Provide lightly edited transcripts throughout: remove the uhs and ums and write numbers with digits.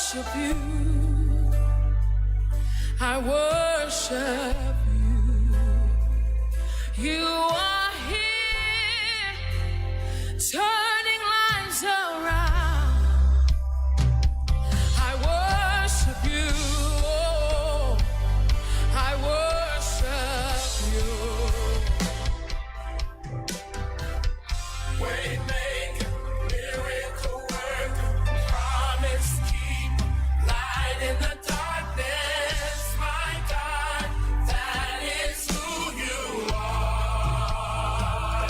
worship you. I worship you. You are here, turning lives around. I worship you. I worship you. Waymaker, miracle worker, promise keeper, light in the darkness, my God, that is who you are.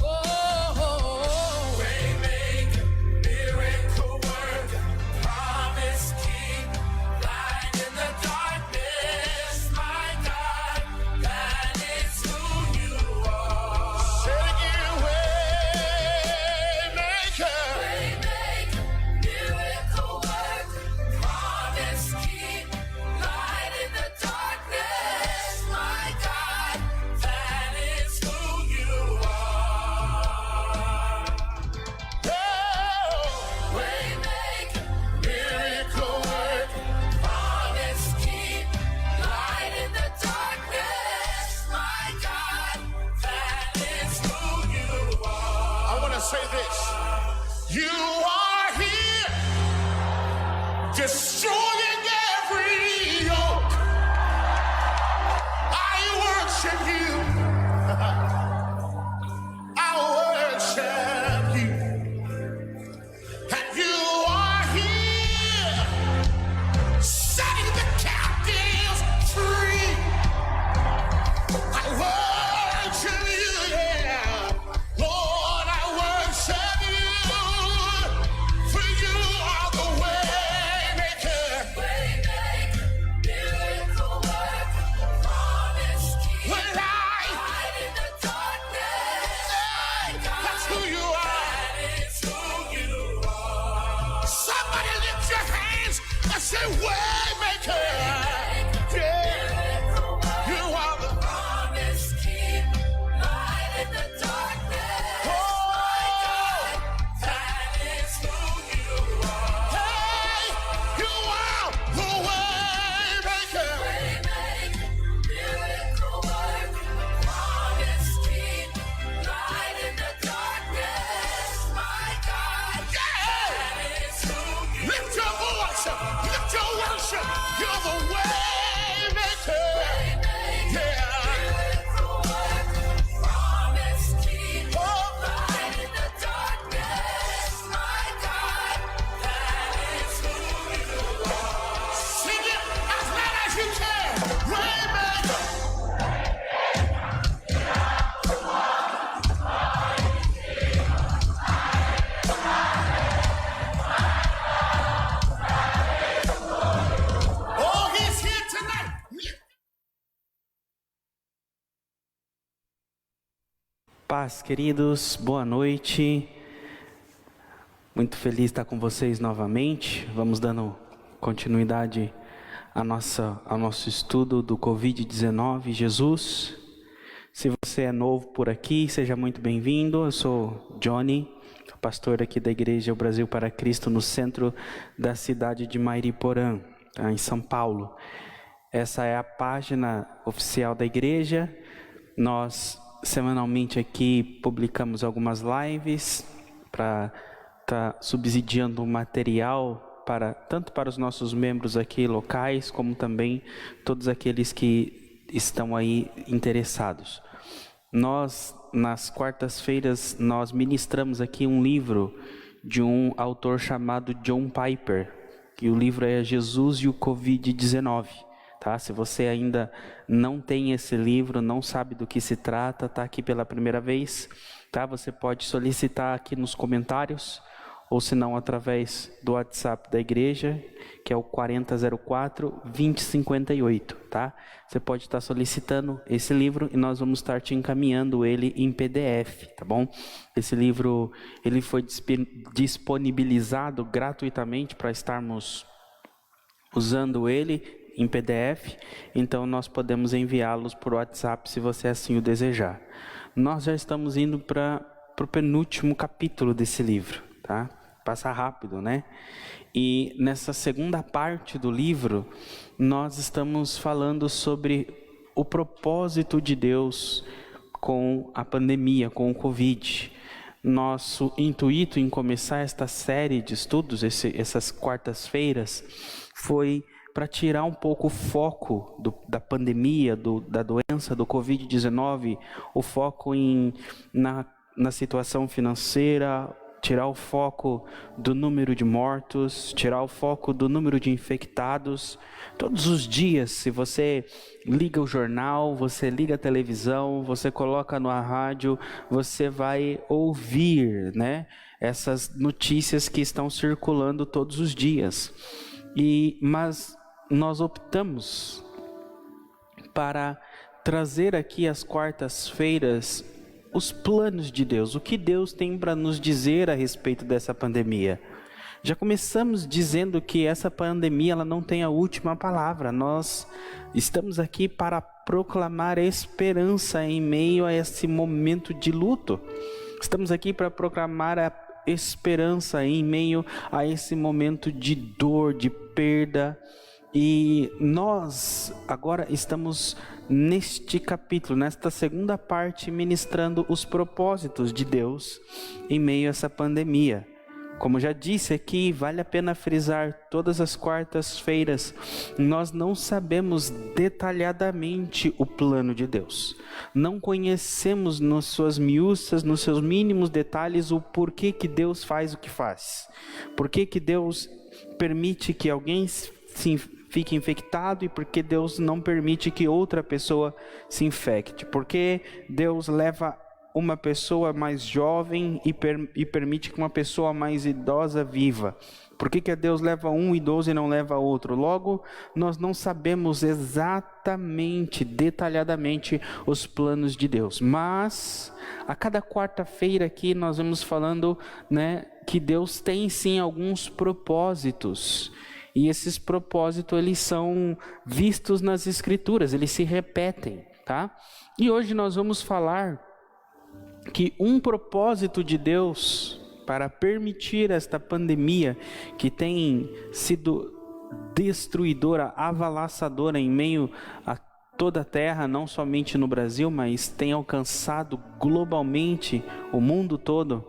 Oh, waymaker, miracle worker, promise keeper, light in the darkness, my God, that is who you are. Say it again, waymaker, miracle worker, promise keeper, light in the darkness, my God, that is who you are. Waymaker, miracle worker, promise keeper, light in the darkness, my God, that is who you are. I want to say this. You are here, destroying every yoke. I worship you. I worship you. And you are here, setting the captives free. I worship you, yeah. Lord, I worship you. For you are the waymaker. Waymaker, miracle worker, promise keeper, light in the darkness. That's who you are. That is who you are. Somebody lift your hands and say, waymaker. Yeah. You are the promise keeper, light in the darkness. Oh, that is who you are. Hey, you are the waymaker. Miracle worker, promise keeper, light in the darkness. My God, that is who you are. Lift your voice, lift your worship. You're the waymaker. Yeah. Miracle worker, promise keeper, light in the darkness. My God, that is who you are. Sing it as loud as you can. Waymaker. Oh, he's here tonight. Paz, queridos, boa noite. Muito feliz de estar com vocês novamente. Vamos dando continuidade ao nosso estudo do Covid-19, Jesus. Se você é novo por aqui, seja muito bem-vindo. Eu sou Johnny, pastor aqui da Igreja Brasil para Cristo, no centro da cidade de Mairiporã, tá, em São Paulo. Essa é a página oficial da igreja. Nós semanalmente aqui publicamos algumas lives para estar subsidiando material tanto para os nossos membros aqui locais, como também todos aqueles que estão aí interessados. Nós, nas quartas-feiras, nós ministramos aqui um livro de um autor chamado John Piper, e o livro é Jesus e o Covid-19. Tá? Se você ainda não tem esse livro, não sabe do que se trata, está aqui pela primeira vez, tá? Você pode solicitar aqui nos comentários, ou se não, através do WhatsApp da igreja, que é o 4004-2058, tá? Você pode estar solicitando esse livro e nós vamos estar te encaminhando ele em PDF, tá bom? Esse livro, ele foi disponibilizado gratuitamente para estarmos usando ele em PDF, então nós podemos enviá-los por WhatsApp se você assim o desejar. Nós já estamos indo para o penúltimo capítulo desse livro, tá? passa rápido, né? E nessa segunda parte do livro, nós estamos falando sobre o propósito de Deus com a pandemia, com o Covid. Nosso intuito em começar esta série de estudos, essas quartas-feiras, foi para tirar um pouco o foco da pandemia, da doença, do Covid-19, o foco na situação financeira, tirar o foco do número de mortos, tirar o foco do número de infectados. Todos os dias, se você liga o jornal, você liga a televisão, você coloca na rádio, você vai ouvir, né, essas notícias que estão circulando todos os dias. Mas nós optamos para trazer aqui às quartas-feiras os planos de Deus, o que Deus tem para nos dizer a respeito dessa pandemia. Já começamos dizendo que essa pandemia ela não tem a última palavra. Nós estamos aqui para proclamar esperança em meio a esse momento de luto. Estamos aqui para proclamar a esperança em meio a esse momento de dor, de perda. E nós agora estamos neste capítulo, nesta segunda parte, ministrando os propósitos de Deus em meio a essa pandemia. Como já disse aqui, vale a pena frisar, todas as quartas-feiras, nós não sabemos detalhadamente o plano de Deus. Não conhecemos nas suas miúças, nos seus mínimos detalhes, o porquê que Deus faz o que faz. Por que Deus permite que alguém fique infectado e porque Deus não permite que outra pessoa se infecte. Porque Deus leva uma pessoa mais jovem e permite que uma pessoa mais idosa viva. Por que Deus leva um idoso e não leva outro? Logo, nós não sabemos exatamente, detalhadamente, os planos de Deus. Mas, a cada quarta-feira aqui, nós vamos falando, né, que Deus tem sim alguns propósitos. E esses propósitos, eles são vistos nas Escrituras, eles se repetem, tá? E hoje nós vamos falar que um propósito de Deus para permitir esta pandemia que tem sido destruidora, avalaçadora em meio a toda a terra, não somente no Brasil, mas tem alcançado globalmente o mundo todo,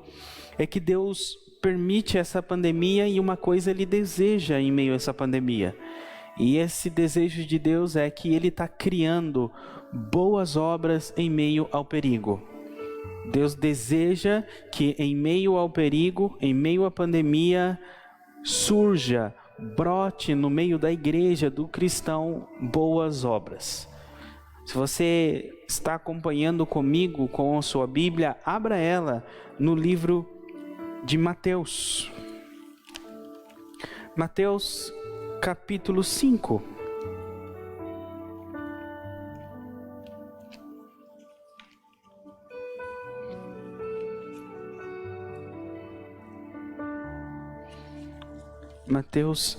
é que Deus permite essa pandemia e uma coisa Ele deseja em meio a essa pandemia. E esse desejo de Deus é que Ele está criando boas obras em meio ao perigo. Deus deseja que em meio ao perigo, em meio à pandemia, surja, brote no meio da igreja, do cristão, boas obras. Se você está acompanhando comigo com a sua Bíblia, abra ela no livro de Mateus. Mateus capítulo 5. Mateus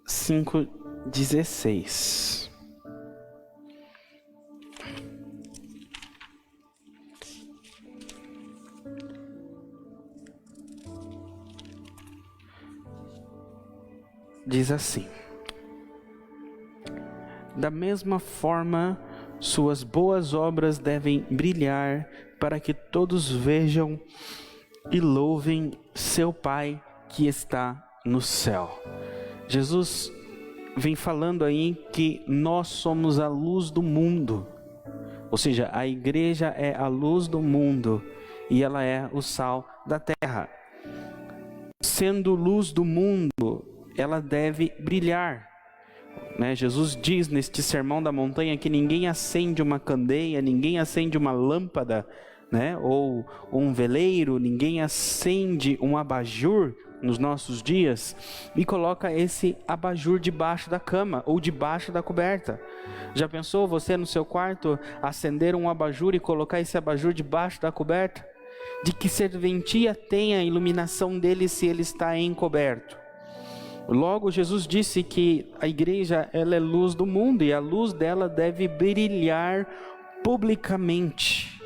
5:16. Diz assim: da mesma forma, suas boas obras devem brilhar para que todos vejam e louvem seu Pai que está no céu. Jesus vem falando aí que nós somos a luz do mundo, ou seja, a igreja é a luz do mundo e ela é o sal da terra. Sendo luz do mundo, ela deve brilhar, né? Jesus diz neste sermão da montanha que ninguém acende uma candeia, ninguém acende uma lâmpada, né? Ou um veleiro, ninguém acende um abajur nos nossos dias e coloca esse abajur debaixo da cama ou debaixo da coberta. Já pensou você no seu quarto acender um abajur e colocar esse abajur debaixo da coberta? De que serventia tem a iluminação dele se ele está encoberto? Logo, Jesus disse que a igreja ela é luz do mundo e a luz dela deve brilhar publicamente.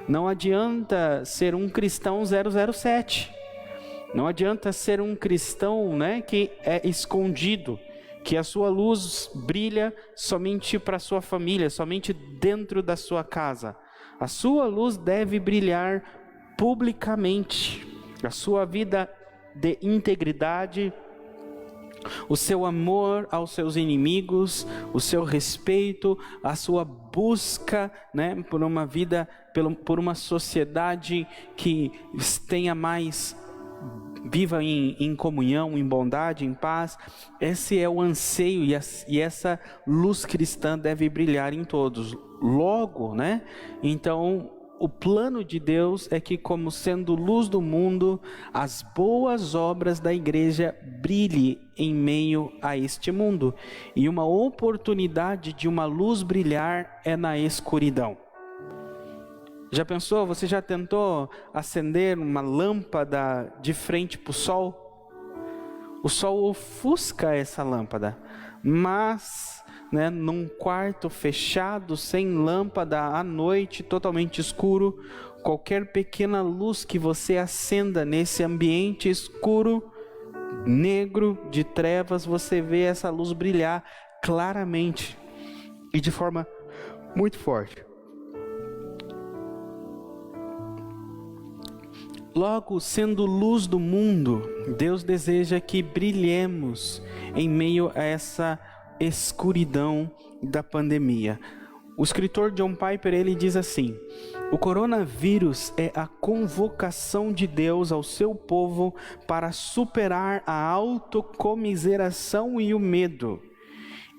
Não adianta ser um cristão 007. Não adianta ser um cristão, né, que é escondido, que a sua luz brilha somente para a sua família, somente dentro da sua casa. A sua luz deve brilhar publicamente. A sua vida de integridade, o seu amor aos seus inimigos, o seu respeito, a sua busca, né, por uma vida, por uma sociedade que tenha mais, viva em comunhão, em bondade, em paz. Esse é o anseio e essa luz cristã deve brilhar em todos. Logo, né, então o plano de Deus é que, como sendo luz do mundo, as boas obras da igreja brilhem em meio a este mundo. E uma oportunidade de uma luz brilhar é na escuridão. Já pensou? Você já tentou acender uma lâmpada de frente para o sol? O sol ofusca essa lâmpada, mas né, num quarto fechado, sem lâmpada, à noite, totalmente escuro, qualquer pequena luz que você acenda nesse ambiente escuro, negro, de trevas, você vê essa luz brilhar claramente e de forma muito forte. Logo, sendo luz do mundo, Deus deseja que brilhemos em meio a essa escuridão da pandemia. O escritor John Piper, ele diz assim: o coronavírus é a convocação de Deus ao seu povo para superar a autocomiseração e o medo,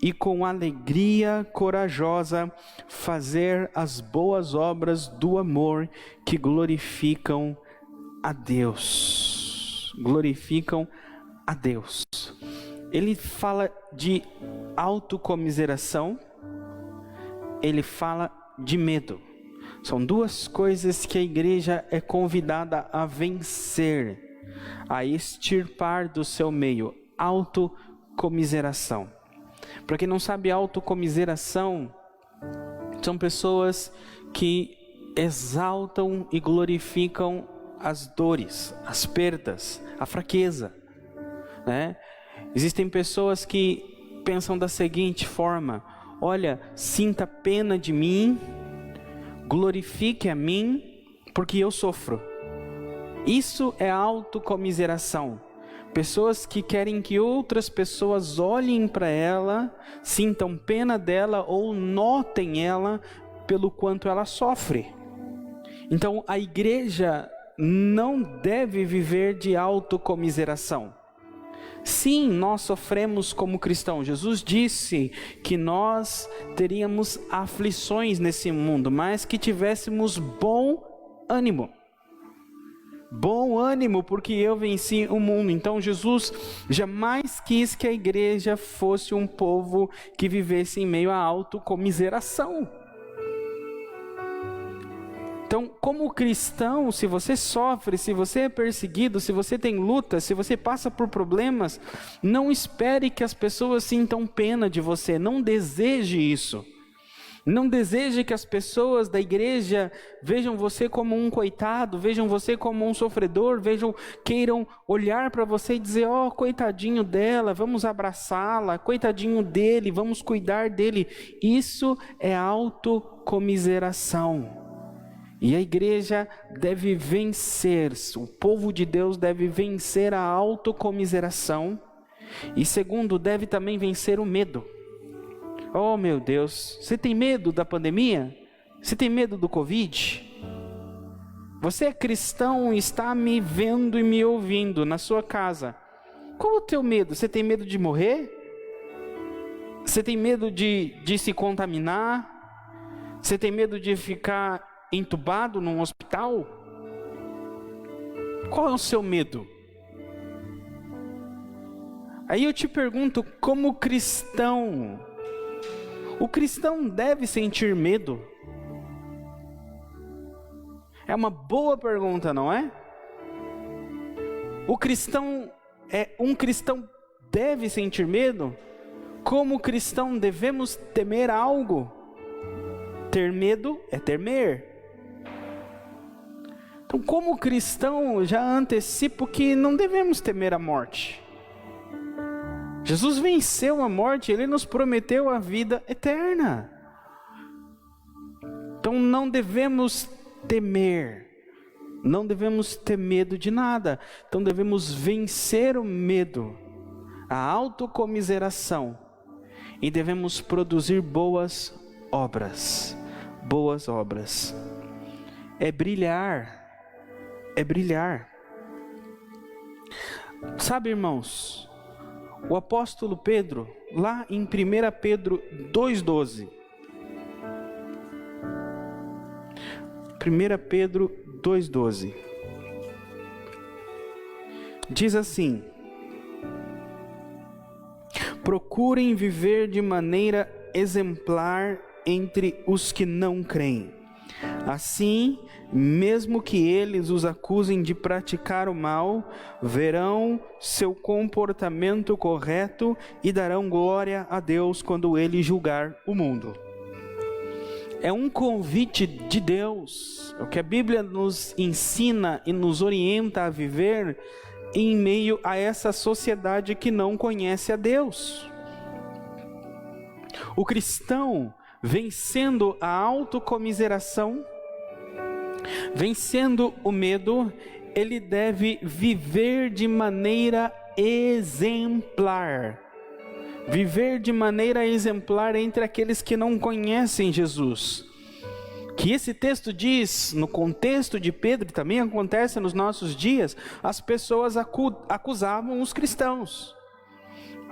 e com alegria corajosa fazer as boas obras do amor que glorificam a Deus. Glorificam a Deus. Ele fala de autocomiseração, ele fala de medo. São duas coisas que a igreja é convidada a vencer, a extirpar do seu meio. Autocomiseração. Para quem não sabe, autocomiseração são pessoas que exaltam e glorificam as dores, as perdas, a fraqueza, né? Existem pessoas que pensam da seguinte forma: olha, sinta pena de mim, glorifique a mim, porque eu sofro. Isso é autocomiseração. Pessoas que querem que outras pessoas olhem para ela, sintam pena dela ou notem ela pelo quanto ela sofre. Então a igreja não deve viver de autocomiseração. Sim, nós sofremos como cristãos. Jesus disse que nós teríamos aflições nesse mundo, mas que tivéssemos bom ânimo. Bom ânimo, porque eu venci o mundo. Então Jesus jamais quis que a igreja fosse um povo que vivesse em meio à autocomiseração. Então, como cristão, se você sofre, se você é perseguido, se você tem luta, se você passa por problemas, não espere que as pessoas sintam pena de você. Não deseje isso. Não deseje que as pessoas da igreja vejam você como um coitado, vejam você como um sofredor, queiram olhar para você e dizer: ó, coitadinho dela, vamos abraçá-la, coitadinho dele, vamos cuidar dele. Isso é autocomiseração. E a igreja deve vencer, o povo de Deus deve vencer a autocomiseração. E segundo, deve também vencer o medo. Oh meu Deus, você tem medo da pandemia? Você tem medo do Covid? Você é cristão e está me vendo e me ouvindo na sua casa. Qual é o teu medo? Você tem medo de morrer? Você tem medo de se contaminar? Você tem medo de ficar entubado num hospital? Qual é o seu medo? Aí eu te pergunto, como cristão, o cristão deve sentir medo? É uma boa pergunta, não é? Um cristão deve sentir medo? Como cristão devemos temer algo? Ter medo é temer. Então, como cristão, já antecipo que não devemos temer a morte. Jesus venceu a morte, Ele nos prometeu a vida eterna. Então não devemos temer, não devemos ter medo de nada. Então devemos vencer o medo, a autocomiseração, e devemos produzir boas obras. Boas obras. É brilhar. É brilhar. Sabe, irmãos, o apóstolo Pedro, lá em 1 Pedro 2,12. 1 Pedro 2,12. Diz assim: procurem viver de maneira exemplar entre os que não creem. Assim, mesmo que eles os acusem de praticar o mal, verão seu comportamento correto e darão glória a Deus quando Ele julgar o mundo. É um convite de Deus, o que a Bíblia nos ensina e nos orienta a viver em meio a essa sociedade que não conhece a Deus. O cristão, vencendo a autocomiseração, vencendo o medo, ele deve viver de maneira exemplar. Viver de maneira exemplar entre aqueles que não conhecem Jesus. Que esse texto diz, no contexto de Pedro, também acontece nos nossos dias, as pessoas acusavam os cristãos.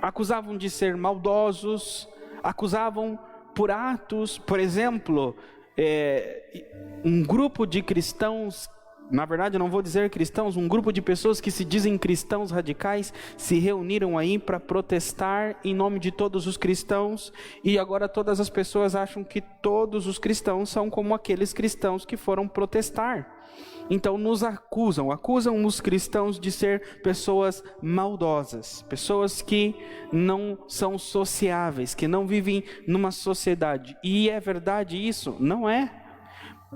Acusavam de ser maldosos, acusavam por atos, por exemplo, um grupo de cristãos, na verdade eu não vou dizer cristãos, um grupo de pessoas que se dizem cristãos radicais, se reuniram aí para protestar em nome de todos os cristãos, e agora todas as pessoas acham que todos os cristãos são como aqueles cristãos que foram protestar. Então nos acusam os cristãos de ser pessoas maldosas, pessoas que não são sociáveis, que não vivem numa sociedade. E é verdade isso? Não é.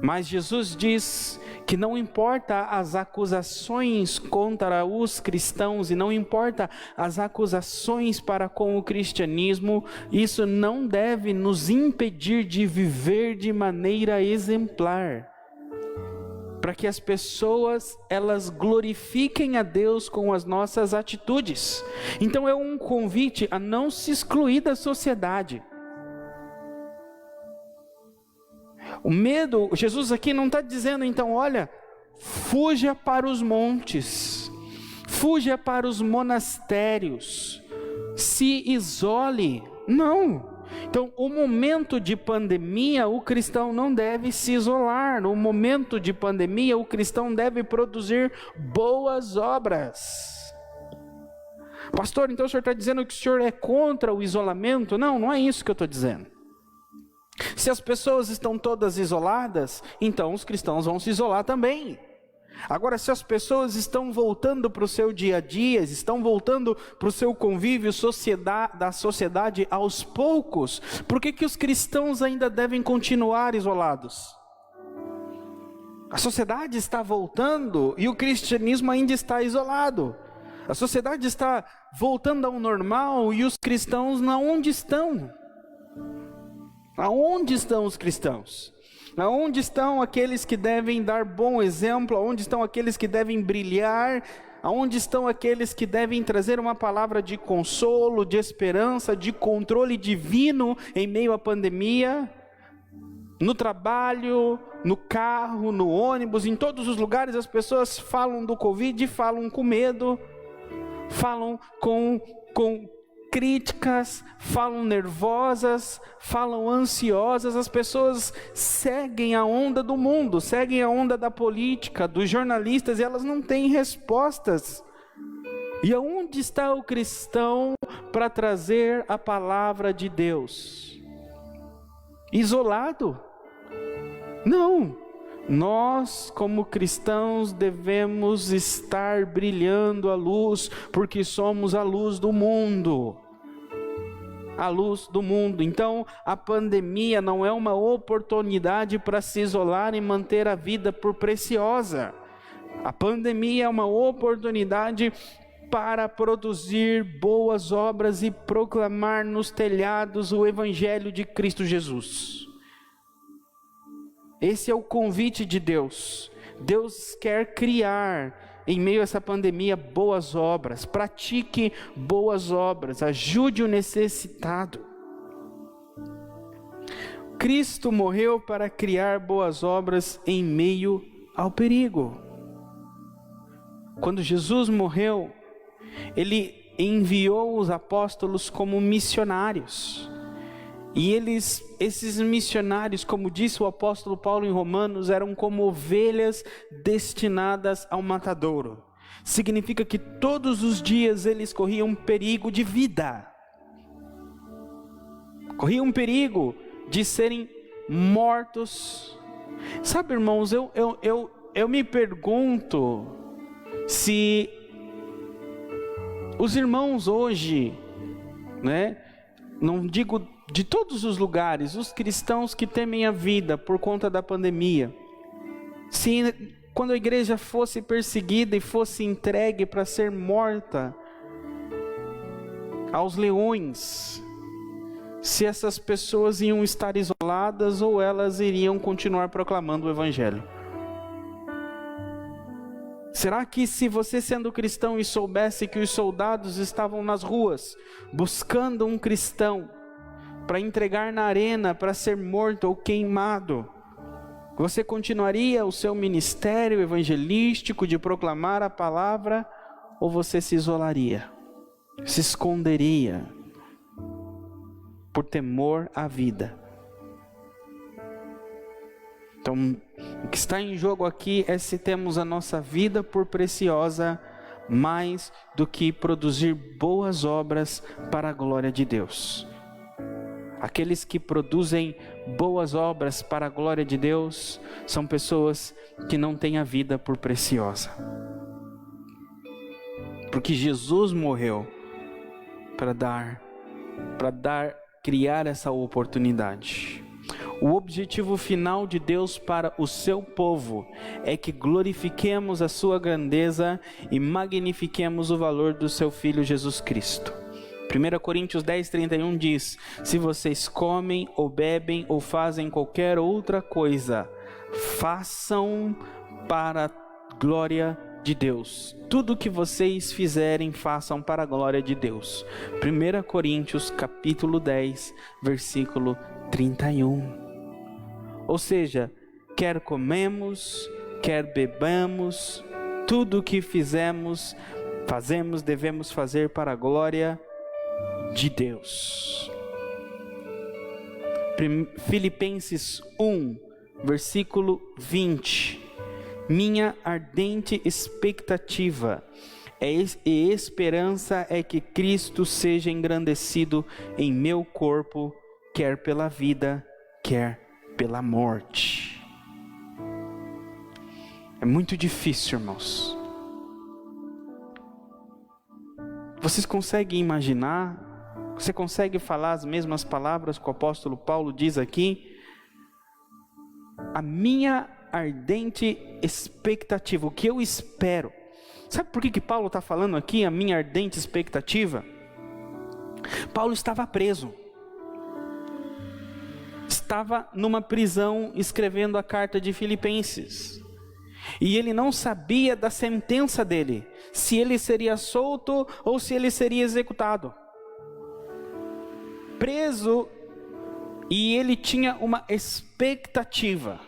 Mas Jesus diz que não importa as acusações contra os cristãos e não importa as acusações para com o cristianismo, isso não deve nos impedir de viver de maneira exemplar, para que as pessoas, elas glorifiquem a Deus com as nossas atitudes. Então é um convite a não se excluir da sociedade. O medo, Jesus aqui não está dizendo então, olha, fuja para os montes, fuja para os monastérios, se isole. Não. Então, o momento de pandemia, o cristão não deve se isolar. No momento de pandemia, o cristão deve produzir boas obras. Pastor, então o senhor está dizendo que o senhor é contra o isolamento? Não, não é isso que eu estou dizendo. Se as pessoas estão todas isoladas, então os cristãos vão se isolar também. Agora, se as pessoas estão voltando para o seu dia a dia, estão voltando para o seu convívio da sociedade aos poucos, por que os cristãos ainda devem continuar isolados? A sociedade está voltando e o cristianismo ainda está isolado. A sociedade está voltando ao normal e os cristãos onde estão? Aonde estão os cristãos? Aonde estão aqueles que devem dar bom exemplo? Aonde estão aqueles que devem brilhar? Aonde estão aqueles que devem trazer uma palavra de consolo, de esperança, de controle divino em meio à pandemia? No trabalho, no carro, no ônibus, em todos os lugares as pessoas falam do Covid, falam com medo, falam com críticas, falam nervosas, falam ansiosas. As pessoas seguem a onda do mundo, seguem a onda da política, dos jornalistas, e elas não têm respostas. E aonde está o cristão para trazer a palavra de Deus? Isolado? Não. Nós, como cristãos, devemos estar brilhando a luz, porque somos a luz do mundo. A luz do mundo. Então, a pandemia não é uma oportunidade para se isolar e manter a vida por preciosa. A pandemia é uma oportunidade para produzir boas obras e proclamar nos telhados o Evangelho de Cristo Jesus. Esse é o convite de Deus. Deus quer criar, em meio a essa pandemia, boas obras. Pratique boas obras, ajude o necessitado. Cristo morreu para criar boas obras em meio ao perigo. Quando Jesus morreu, Ele enviou os apóstolos como missionários. E esses missionários, como disse o apóstolo Paulo em Romanos, eram como ovelhas destinadas ao matadouro. Significa que todos os dias eles corriam perigo de vida. Corriam perigo de serem mortos. Sabe, irmãos, eu me pergunto se os irmãos hoje, né, não digo de todos os lugares, os cristãos que temem a vida por conta da pandemia, se quando a igreja fosse perseguida e fosse entregue para ser morta aos leões, se essas pessoas iam estar isoladas ou elas iriam continuar proclamando o Evangelho. Será que se você sendo cristão e soubesse que os soldados estavam nas ruas buscando um cristão para entregar na arena para ser morto ou queimado, você continuaria o seu ministério evangelístico de proclamar a palavra, ou você se isolaria, se esconderia por temor à vida? Então, o que está em jogo aqui é se temos a nossa vida por preciosa, mais do que produzir boas obras para a glória de Deus. Aqueles que produzem boas obras para a glória de Deus são pessoas que não têm a vida por preciosa. Porque Jesus morreu para criar essa oportunidade. O objetivo final de Deus para o seu povo é que glorifiquemos a sua grandeza e magnifiquemos o valor do seu Filho Jesus Cristo. 1 Coríntios 10:31 diz: se vocês comem ou bebem ou fazem qualquer outra coisa, façam para a glória de Deus. Tudo que vocês fizerem, façam para a glória de Deus. 1 Coríntios capítulo 10, versículo 31. Ou seja, quer comemos, quer bebamos, tudo o que fazemos, devemos fazer para a glória de Deus. Filipenses 1, versículo 20. Minha ardente expectativa e esperança é que Cristo seja engrandecido em meu corpo, quer pela vida, quer pela morte. É muito difícil, irmãos. Vocês conseguem imaginar? Você consegue falar as mesmas palavras que o apóstolo Paulo diz aqui? A minha ardente expectativa, o que eu espero. Sabe por que Paulo está falando aqui, a minha ardente expectativa? Paulo estava preso. Estava numa prisão escrevendo a carta de Filipenses. E ele não sabia da sentença dele, se ele seria solto ou se ele seria executado. Preso, e ele tinha uma expectativa.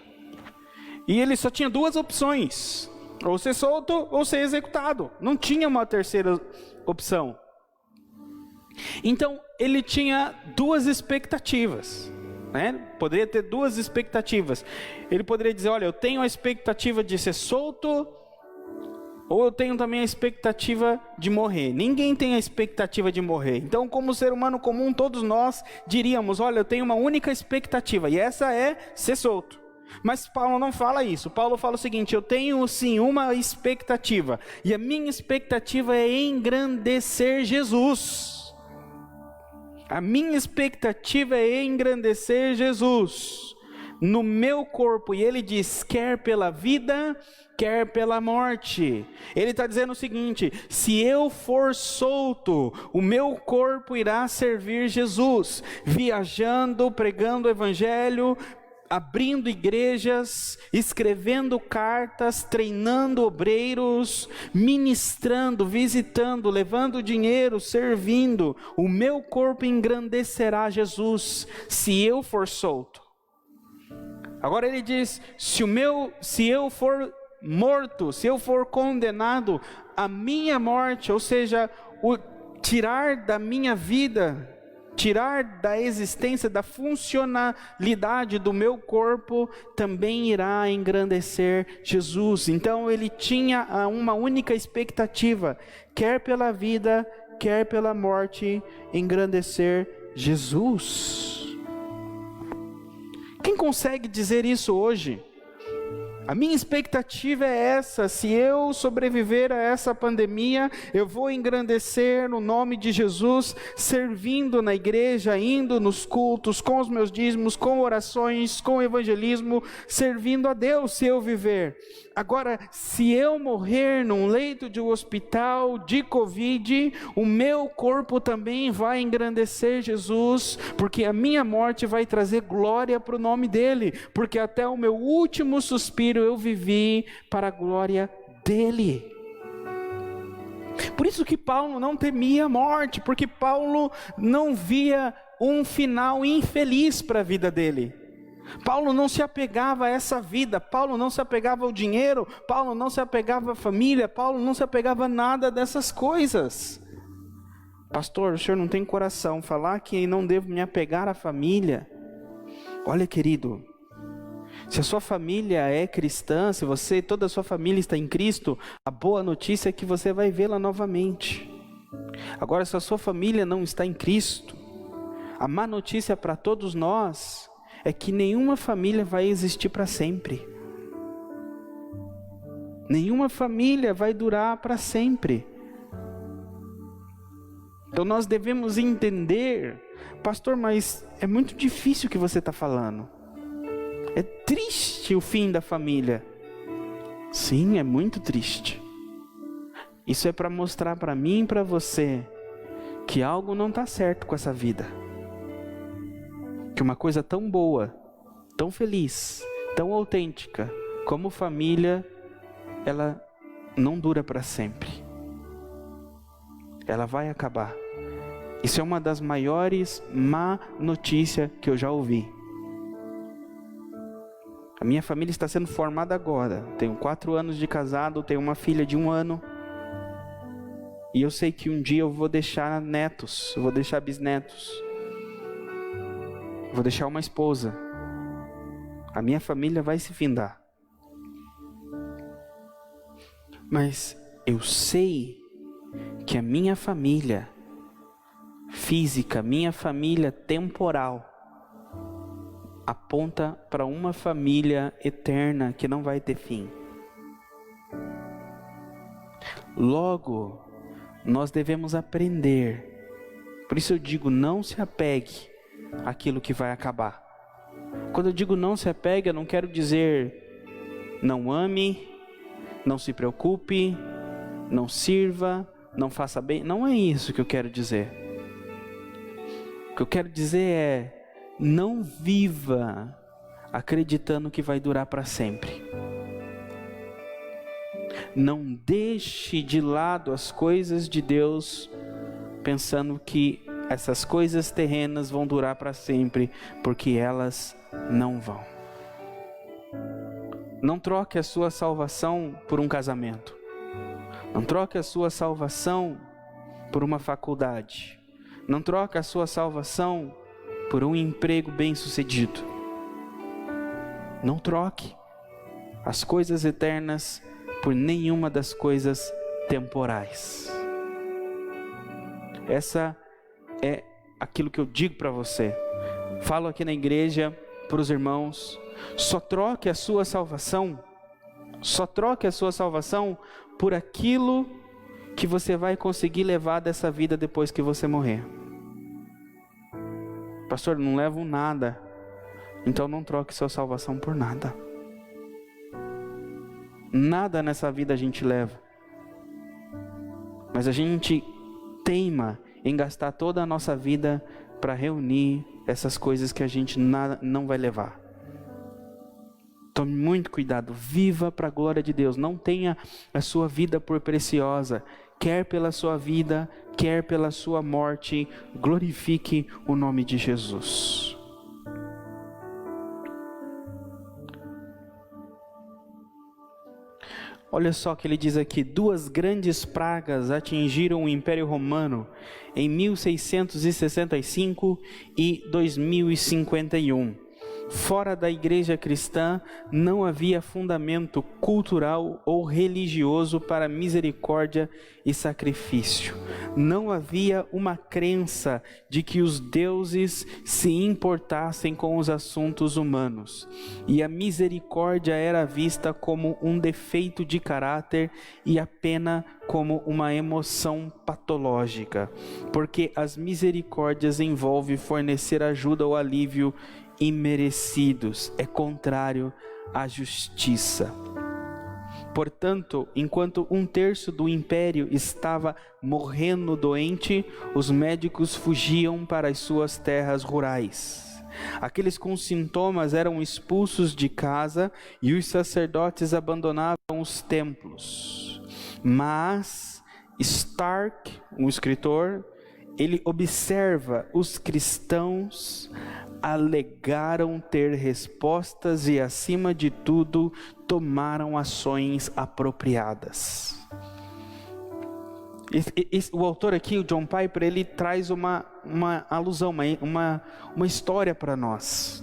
E ele só tinha duas opções: ou ser solto ou ser executado. Não tinha uma terceira opção. Então ele tinha duas expectativas, né? Poderia ter duas expectativas. Ele poderia dizer: olha, eu tenho a expectativa de ser solto, ou eu tenho também a expectativa de morrer. Ninguém tem a expectativa de morrer. Então, como ser humano comum, todos nós diríamos: olha, eu tenho uma única expectativa, e essa é ser solto. Mas Paulo não fala isso. Paulo fala o seguinte: eu tenho sim uma expectativa, e a minha expectativa é engrandecer Jesus. A minha expectativa é engrandecer Jesus. no meu corpo. E ele diz, quer pela vida, quer pela morte. Ele está dizendo o seguinte: se eu for solto, o meu corpo irá servir Jesus, viajando, pregando o evangelho, abrindo igrejas, escrevendo cartas, treinando obreiros, ministrando, visitando, levando dinheiro, servindo. O meu corpo engrandecerá Jesus, se eu for solto. Agora ele diz, se eu for morto, se eu for condenado, a minha morte, ou seja, o tirar da minha vida, tirar da existência, da funcionalidade do meu corpo, também irá engrandecer Jesus. Então ele tinha uma única expectativa, quer pela vida, quer pela morte, engrandecer Jesus. Quem consegue dizer isso hoje? A minha expectativa é essa: se eu sobreviver a essa pandemia, eu vou engrandecer no nome de Jesus, servindo na igreja, indo nos cultos, com os meus dízimos, com orações, com evangelismo, servindo a Deus, se eu viver. Agora, se eu morrer num leito de um hospital de Covid, o meu corpo também vai engrandecer Jesus, porque a minha morte vai trazer glória para o nome dele, porque até o meu último suspiro eu vivi para a glória dele. Por isso que Paulo não temia a morte, porque Paulo não via um final infeliz para a vida dele. Paulo não se apegava a essa vida, Paulo não se apegava ao dinheiro, Paulo não se apegava à família, Paulo não se apegava a nada dessas coisas. Pastor, o senhor não tem coração, falar que não devo me apegar à família. Olha, querido, se a sua família é cristã, se toda a sua família está em Cristo, a boa notícia é que você vai vê-la novamente. Agora, se a sua família não está em Cristo, a má notícia para todos nós é que nenhuma família vai existir para sempre. Nenhuma família vai durar para sempre. Então nós devemos entender, pastor, mas é muito difícil o que você está falando. É triste o fim da família. Sim, é muito triste. Isso é para mostrar para mim e para você que algo não está certo com essa vida. Que uma coisa tão boa, tão feliz, tão autêntica como família, ela não dura para sempre. Ela vai acabar. Isso é uma das maiores má notícias que eu já ouvi. A minha família está sendo formada agora. Tenho 4 anos de casado, tenho uma filha de 1 ano. E eu sei que um dia eu vou deixar netos, eu vou deixar bisnetos. Vou deixar uma esposa. A minha família vai se findar. Mas eu sei que a minha família física, minha família temporal, aponta para uma família eterna que não vai ter fim. Logo, nós devemos aprender. Por isso eu digo, não se apegue aquilo que vai acabar. Quando eu digo não se apegue, eu não quero dizer não ame, não se preocupe, não sirva, não faça bem. Não é isso que eu quero dizer. O que eu quero dizer é, não viva acreditando que vai durar para sempre. Não deixe de lado as coisas de Deus pensando que essas coisas terrenas vão durar para sempre, porque elas não vão. Não troque a sua salvação por um casamento. Não troque a sua salvação por uma faculdade. Não troque a sua salvação por um emprego bem-sucedido. Não troque as coisas eternas por nenhuma das coisas temporais. Essa é aquilo que eu digo para você. Falo aqui na igreja para os irmãos: só troque a sua salvação, por aquilo que você vai conseguir levar dessa vida depois que você morrer. Pastor, não levo nada. Então não troque sua salvação por nada. Nada nessa vida a gente leva, mas a gente teima em gastar toda a nossa vida para reunir essas coisas que a gente não vai levar. Tome muito cuidado, viva para a glória de Deus, não tenha a sua vida por preciosa, quer pela sua vida, quer pela sua morte, glorifique o nome de Jesus. Olha só que ele diz aqui: 2 grandes pragas atingiram o Império Romano em 1665 e 2051. Fora da igreja cristã, não havia fundamento cultural ou religioso para misericórdia e sacrifício. Não havia uma crença de que os deuses se importassem com os assuntos humanos. E a misericórdia era vista como um defeito de caráter e a pena como uma emoção patológica. Porque as misericórdias envolvem fornecer ajuda ou alívio imerecidos, é contrário à justiça. Portanto, enquanto 1/3 do império estava morrendo doente, os médicos fugiam para as suas terras rurais. Aqueles com sintomas eram expulsos de casa e os sacerdotes abandonavam os templos. Mas Stark, um escritor, ele observa os cristãos alegaram ter respostas e, acima de tudo, tomaram ações apropriadas. O autor aqui, o John Piper, ele traz uma alusão, uma história para nós,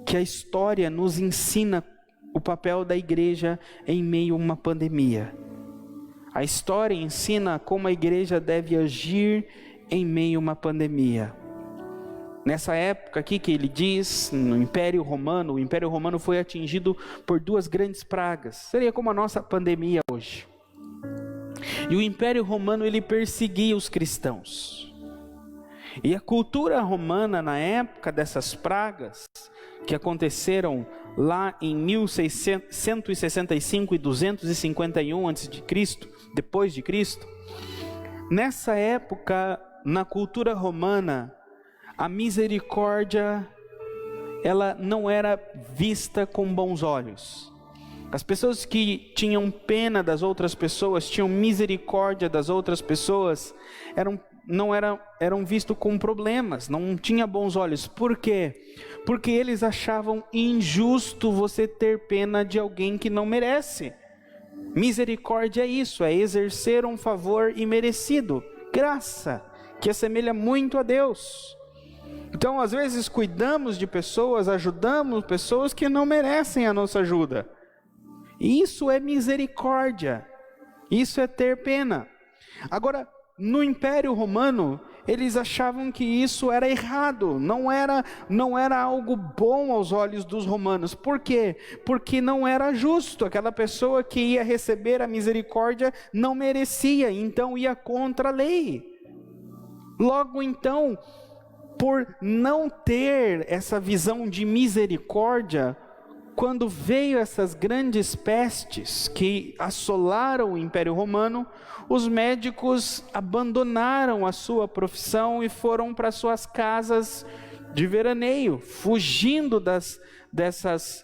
que a história nos ensina o papel da igreja em meio a uma pandemia. A história ensina como a igreja deve agir em meio a uma pandemia. Nessa época aqui que ele diz, no Império Romano, o Império Romano foi atingido por 2 grandes pragas. Seria como a nossa pandemia hoje. E o Império Romano, ele perseguia os cristãos. E a cultura romana, na época dessas pragas, que aconteceram lá em 1665 e 251 a.C., depois de Cristo, nessa época, na cultura romana, a misericórdia, ela não era vista com bons olhos. As pessoas que tinham pena das outras pessoas, tinham misericórdia das outras pessoas, eram vistos com problemas, não tinha bons olhos. Por quê? Porque eles achavam injusto você ter pena de alguém que não merece. Misericórdia é isso, é exercer um favor imerecido, graça, que assemelha muito a Deus. Então, às vezes, cuidamos de pessoas, ajudamos pessoas que não merecem a nossa ajuda. Isso é misericórdia. Isso é ter pena. Agora, no Império Romano, eles achavam que isso era errado. Não era algo bom aos olhos dos romanos. Por quê? Porque não era justo. Aquela pessoa que ia receber a misericórdia não merecia. Então, ia contra a lei. Logo, então, por não ter essa visão de misericórdia, quando veio essas grandes pestes que assolaram o Império Romano, os médicos abandonaram a sua profissão e foram para suas casas de veraneio, fugindo dessas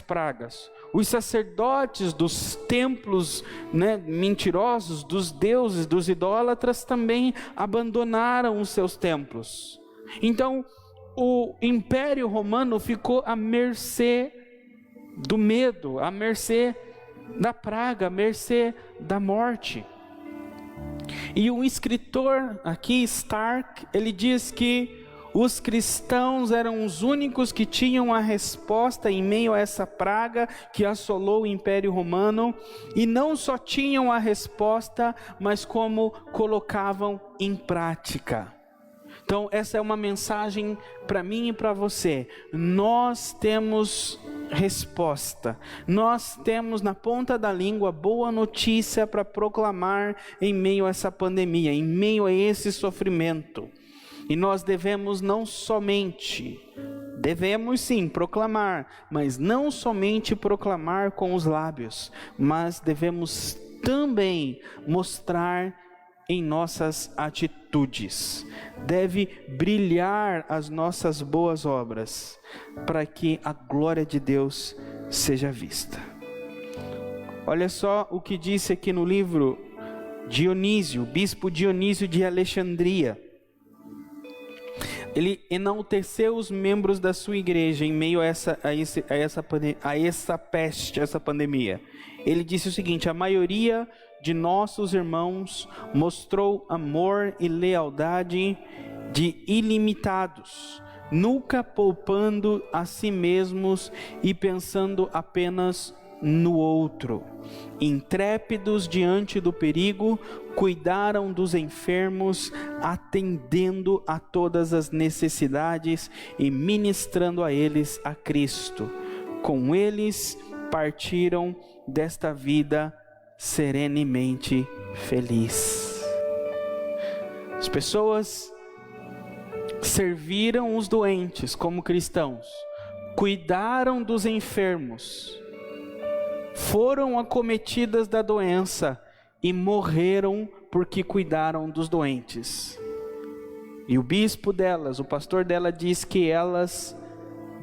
pragas. Os sacerdotes dos templos, mentirosos, dos deuses, dos idólatras, também abandonaram os seus templos. Então, o Império Romano ficou à mercê do medo, à mercê da praga, à mercê da morte. E um escritor aqui, Stark, ele diz que os cristãos eram os únicos que tinham a resposta em meio a essa praga que assolou o Império Romano, e não só tinham a resposta, mas como colocavam em prática. Então, essa é uma mensagem para mim e para você. Nós temos resposta. Nós temos na ponta da língua boa notícia para proclamar em meio a essa pandemia, em meio a esse sofrimento. E nós devemos não somente Devemos sim proclamar, mas não somente proclamar com os lábios, mas devemos também mostrar em nossas atitudes. Deve brilhar as nossas boas obras, para que a glória de Deus seja vista. Olha só o que disse aqui no livro Dionísio, bispo Dionísio de Alexandria. Ele enalteceu os membros da sua igreja em meio a essa peste, essa pandemia. Ele disse o seguinte: a maioria de nossos irmãos mostrou amor e lealdade de ilimitados, nunca poupando a si mesmos e pensando apenas no outro. Intrépidos diante do perigo, cuidaram dos enfermos, atendendo a todas as necessidades e ministrando a eles a Cristo. Com eles partiram desta vida serenemente feliz. As pessoas serviram os doentes como cristãos, cuidaram dos enfermos, foram acometidas da doença e morreram porque cuidaram dos doentes. E o bispo delas, o pastor dela, diz que elas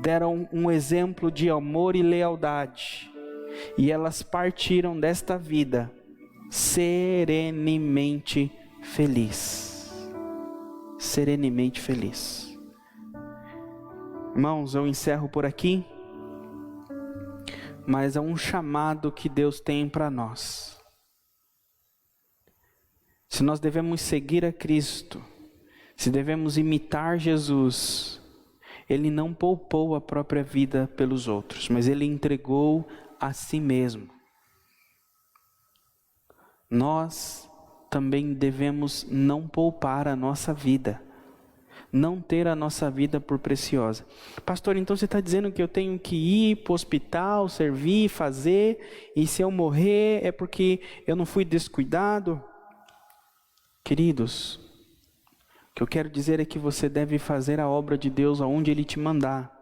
deram um exemplo de amor e lealdade, e elas partiram desta vida serenemente feliz. Serenemente feliz. Irmãos, eu encerro por aqui, mas é um chamado que Deus tem para nós. Se nós devemos seguir a Cristo, se devemos imitar Jesus, Ele não poupou a própria vida pelos outros, mas Ele entregou a si mesmo. Nós também devemos não poupar a nossa vida, não ter a nossa vida por preciosa. Pastor, então você está dizendo que eu tenho que ir para o hospital, servir, fazer, e se eu morrer é porque eu não fui descuidado? Queridos, o que eu quero dizer é que você deve fazer a obra de Deus aonde Ele te mandar,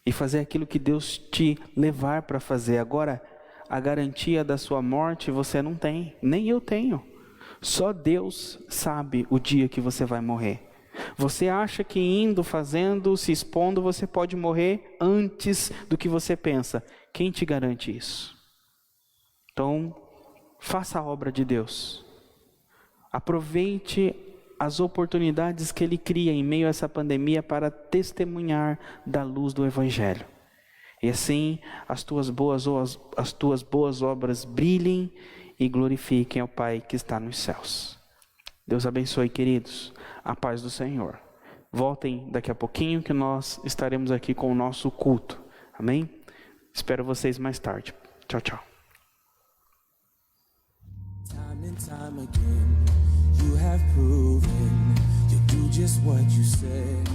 e fazer aquilo que Deus te levar para fazer. Agora, a garantia da sua morte você não tem, nem eu tenho. Só Deus sabe o dia que você vai morrer. Você acha que indo, fazendo, se expondo, você pode morrer antes do que você pensa. Quem te garante isso? Então, faça a obra de Deus. Aproveite as oportunidades que Ele cria em meio a essa pandemia para testemunhar da luz do Evangelho. E assim as tuas boas obras brilhem e glorifiquem ao Pai que está nos céus. Deus abençoe, queridos. A paz do Senhor. Voltem daqui a pouquinho que nós estaremos aqui com o nosso culto. Amém? Espero vocês mais tarde. Tchau, tchau. Time and time again, you have proven you do just what you said.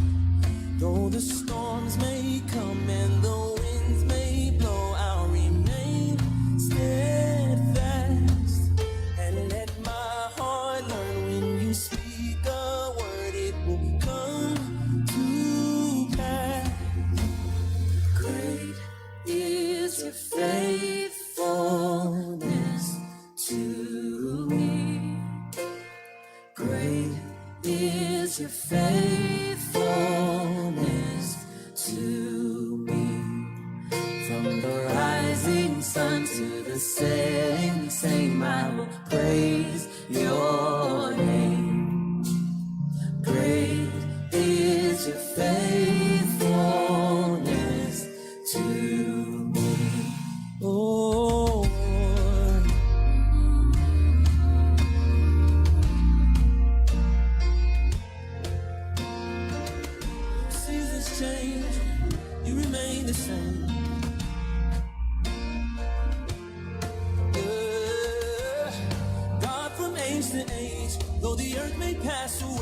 Though the storms may come and the winds may blow, I'll remain steadfast and let my heart learn when you speak a word, it will come to pass. Great is your faithfulness to me. Great is your faithfulness to me. From the rising sun to the setting same, I will praise your name. Great is your faithfulness to me. Oh, seasons change, you remain the same. God from age to age, though the earth may pass away,